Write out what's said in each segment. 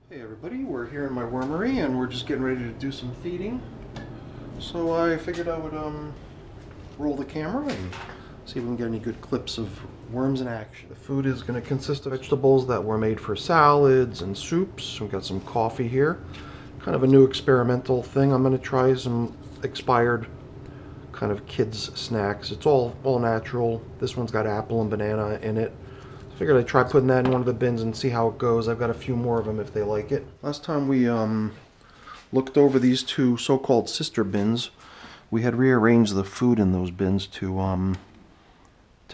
Hey everybody, we're here in my wormery and we're just getting ready to do some feeding. So I figured I would roll the camera and see if we can get any good clips of worms in action. The food is going to consist of vegetables that were made for salads and soups. We've got some coffee here. Kind of a new experimental thing. I'm going to try some expired kind of kids snacks. It's all natural. This one's got apple and banana in it. Figured I'd try putting that in one of the bins and see how it goes. I've got a few more of them if they like it. Last time we looked over these two so-called sister bins, we had rearranged the food in those bins to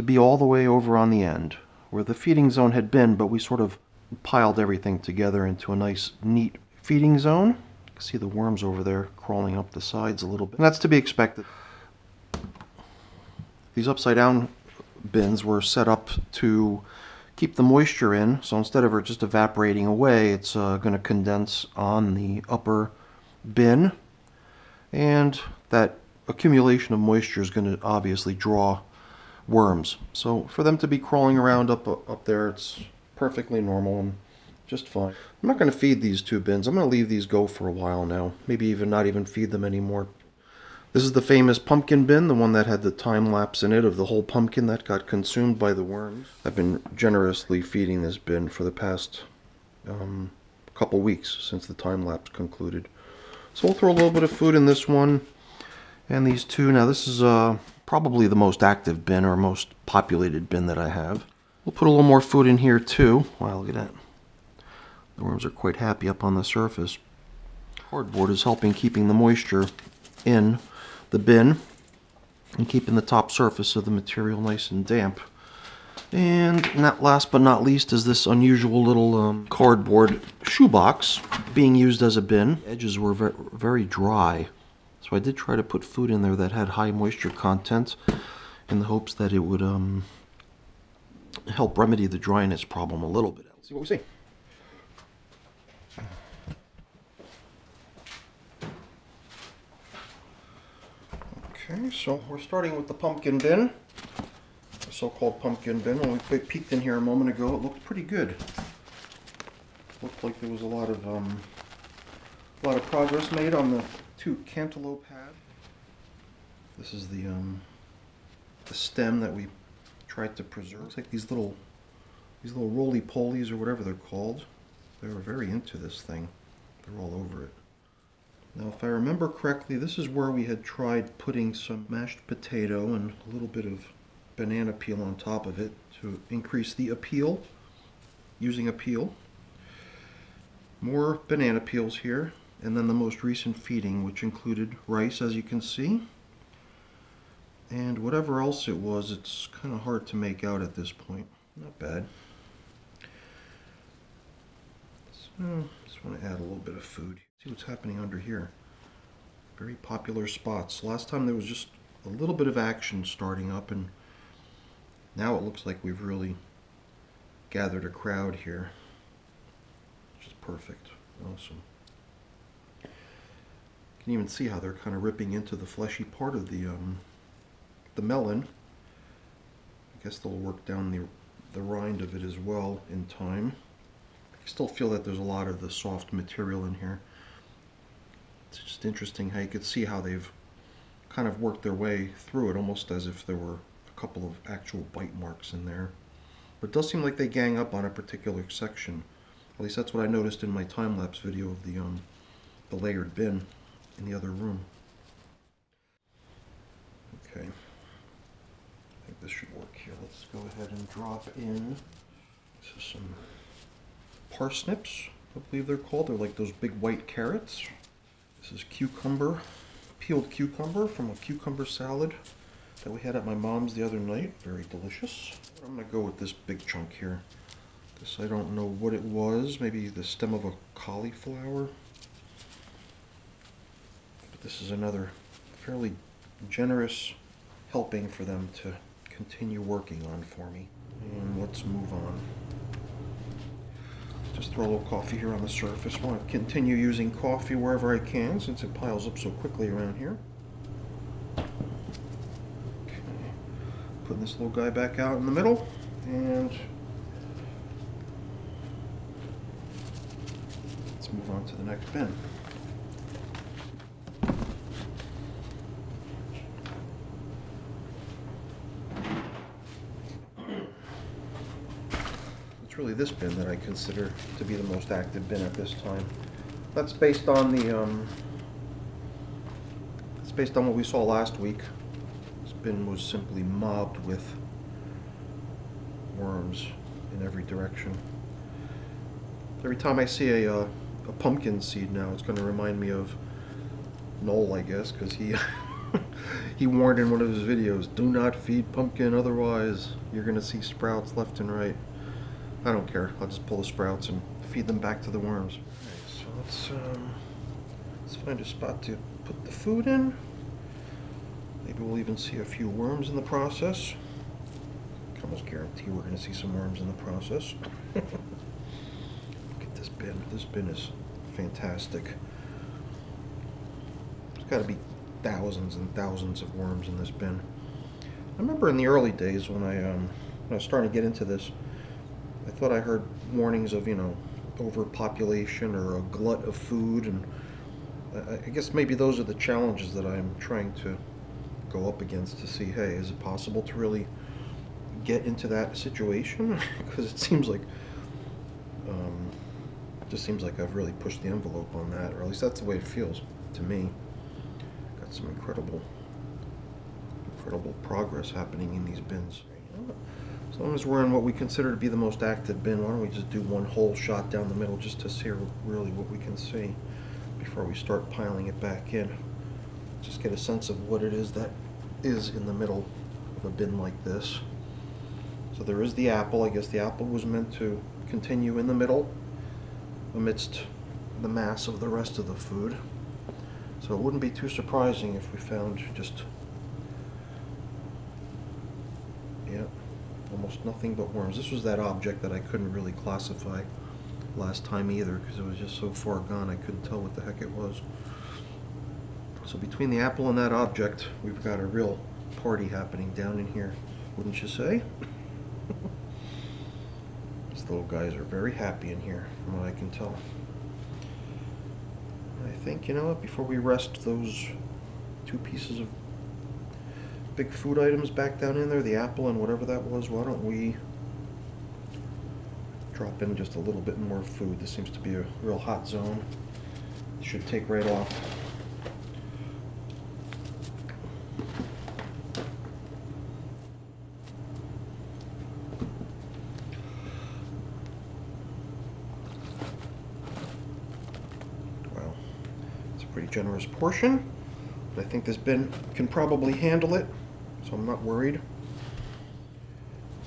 be all the way over on the end, where the feeding zone had been, but we sort of piled everything together into a nice, neat feeding zone. You can see the worms over there crawling up the sides a little bit. And that's to be expected. These upside-down bins were set up to keep the moisture in, so instead of it just evaporating away, it's going to condense on the upper bin, and that accumulation of moisture is going to obviously draw worms. So for them to be crawling around up there, it's perfectly normal and just fine. I'm not going to feed these two bins. I'm going to leave these go for a while now. Maybe even not even feed them anymore. This is the famous pumpkin bin, the one that had the time lapse in it of the whole pumpkin that got consumed by the worms. I've been generously feeding this bin for the past couple weeks since the time lapse concluded. So we'll throw a little bit of food in this one and these two. Now this is probably the most active bin or most populated bin that I have. We'll put a little more food in here too. Wow, look at that. The worms are quite happy up on the surface. Cardboard is helping keeping the moisture in the bin and keeping the top surface of the material nice and damp. And not last but not least is this unusual little cardboard shoebox being used as a bin. The edges were very dry, so I did try to put food in there that had high moisture content in the hopes that it would help remedy the dryness problem a little bit. Let's see what we see. Okay, so we're starting with the pumpkin bin, the so-called pumpkin bin. When we peeked in here a moment ago, it looked pretty good. Looked like there was a lot of progress made on the two cantaloupe pads. This is the stem that we tried to preserve. Looks like these little roly-polies or whatever they're called. They were very into this thing. They're all over it. Now, if I remember correctly, this is where we had tried putting some mashed potato and a little bit of banana peel on top of it to increase the appeal, using a peel. More banana peels here, and then the most recent feeding, which included rice, as you can see. And whatever else it was, it's kind of hard to make out at this point. Not bad. So, just want to add a little bit of food. See what's happening under here. Very popular spots. Last time there was just a little bit of action starting up, and now it looks like we've really gathered a crowd here. Which is perfect. Awesome. You can even see how they're kind of ripping into the fleshy part of the melon. I guess they'll work down the rind of it as well in time. I still feel that there's a lot of the soft material in here. It's just interesting how you could see how they've kind of worked their way through it, almost as if there were a couple of actual bite marks in there. But it does seem like they gang up on a particular section. At least that's what I noticed in my time-lapse video of the layered bin in the other room. Okay. I think this should work here. Let's go ahead and drop in. This is some parsnips, I believe they're called. They're like those big white carrots. This is cucumber, peeled cucumber from a cucumber salad that we had at my mom's the other night. Very delicious. I'm going to go with this big chunk here. This, I don't know what it was. Maybe the stem of a cauliflower. But this is another fairly generous helping for them to continue working on for me. And let's move on. Just throw a little coffee here on the surface. I want to continue using coffee wherever I can since it piles up so quickly around here. Okay. Putting this little guy back out in the middle, and on to the next bin. It's really this bin that I consider to be the most active bin at this time. That's based on what we saw last week. This bin was simply mobbed with worms in every direction. Every time I see a pumpkin seed now, it's going to remind me of Noel, I guess, because he he warned in one of his videos, do not feed pumpkin, otherwise you're going to see sprouts left and right. I don't care. I'll just pull the sprouts and feed them back to the worms. Alright, so let's find a spot to put the food in. Maybe we'll even see a few worms in the process. I can almost guarantee we're going to see some worms in the process. Look at this bin. This bin is fantastic. There's got to be thousands and thousands of worms in this bin. I remember in the early days when I was starting to get into this, I thought I heard warnings of, overpopulation or a glut of food, and I guess maybe those are the challenges that I'm trying to go up against to see, hey, is it possible to really get into that situation? Because it seems like, just seems like I've really pushed the envelope on that, or at least that's the way it feels to me. Got some incredible progress happening in these bins. As long as we're in what we consider to be the most active bin, why don't we just do one whole shot down the middle just to see really what we can see before we start piling it back in. Just get a sense of what it is that is in the middle of a bin like this. So there is the apple. I guess the apple was meant to continue in the middle amidst the mass of the rest of the food. So it wouldn't be too surprising if we found just, yeah, almost nothing but worms. This was that object that I couldn't really classify last time either because it was just so far gone I couldn't tell what the heck it was. So between the apple and that object, we've got a real party happening down in here, wouldn't you say? These little guys are very happy in here, from what I can tell. I think, you know what, before we rest those two pieces of big food items back down in there, the apple and whatever that was, why don't we drop in just a little bit more food. This seems to be a real hot zone. It should take right off. Wow, it's a pretty generous portion, but I think this bin can probably handle it, so I'm not worried.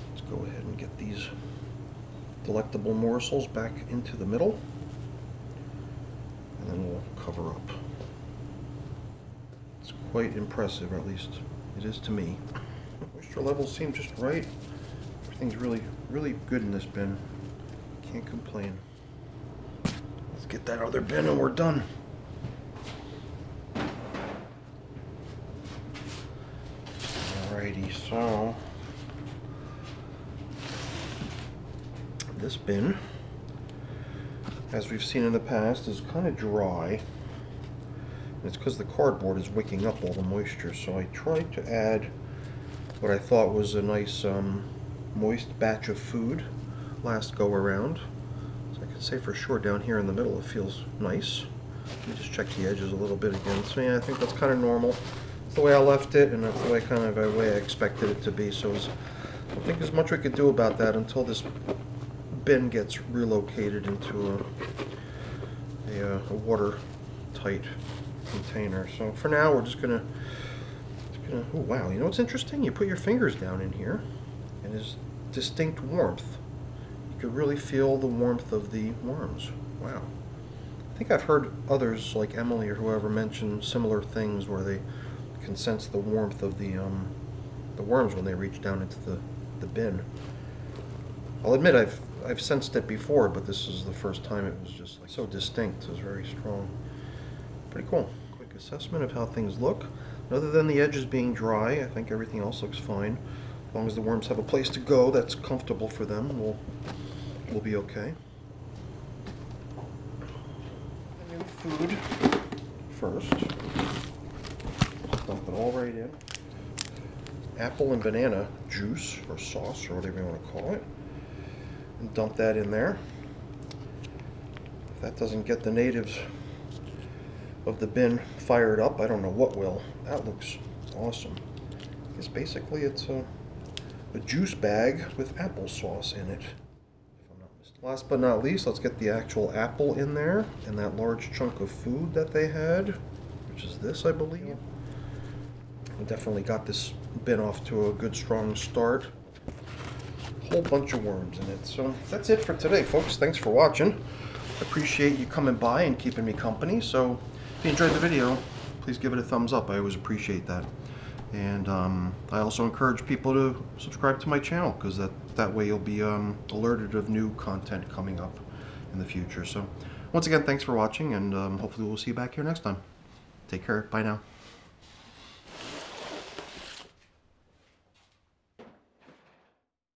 Let's go ahead and get these delectable morsels back into the middle, and then we'll cover up. It's quite impressive, or at least it is to me. Moisture levels seem just right. Everything's really, really good in this bin. Can't complain. Let's get that other bin and we're done. Alrighty, so this bin, as we've seen in the past, is kind of dry. And it's because the cardboard is wicking up all the moisture, so I tried to add what I thought was a nice moist batch of food last go around. So I can say for sure down here in the middle it feels nice. Let me just check the edges a little bit again. So yeah, I think that's kind of normal. That's the way I left it, and that's the way I expected it to be. So I don't think there's much we could do about that until this bin gets relocated into a watertight container. So for now we're just gonna oh wow, you know what's interesting? You put your fingers down in here and there's distinct warmth. You could really feel the warmth of the worms. Wow. I think I've heard others like Emily or whoever mention similar things where they can sense the warmth of the worms when they reach down into the bin. I'll admit I've sensed it before, but this is the first time it was just like so distinct. It was very strong. Pretty cool. Quick assessment of how things look. Other than the edges being dry, I think everything else looks fine. As long as the worms have a place to go that's comfortable for them, we'll be okay. food first. Dump it all right in. Apple and banana juice or sauce or whatever you want to call it. And dump that in there. If that doesn't get the natives of the bin fired up, I don't know what will. That looks awesome. Because basically it's a juice bag with applesauce in it. If I'm not mistaken. Last but not least, let's get the actual apple in there and that large chunk of food that they had, which is this, I believe. We definitely got this bin off to a good strong start. A whole bunch of worms in it. So that's it for today, folks. Thanks for watching. Appreciate you coming by and keeping me company. So if you enjoyed the video, please give it a thumbs up. I always appreciate that. And I also encourage people to subscribe to my channel, because that way you'll be alerted of new content coming up in the future. So once again, thanks for watching, and hopefully we'll see you back here next time. Take care. Bye now.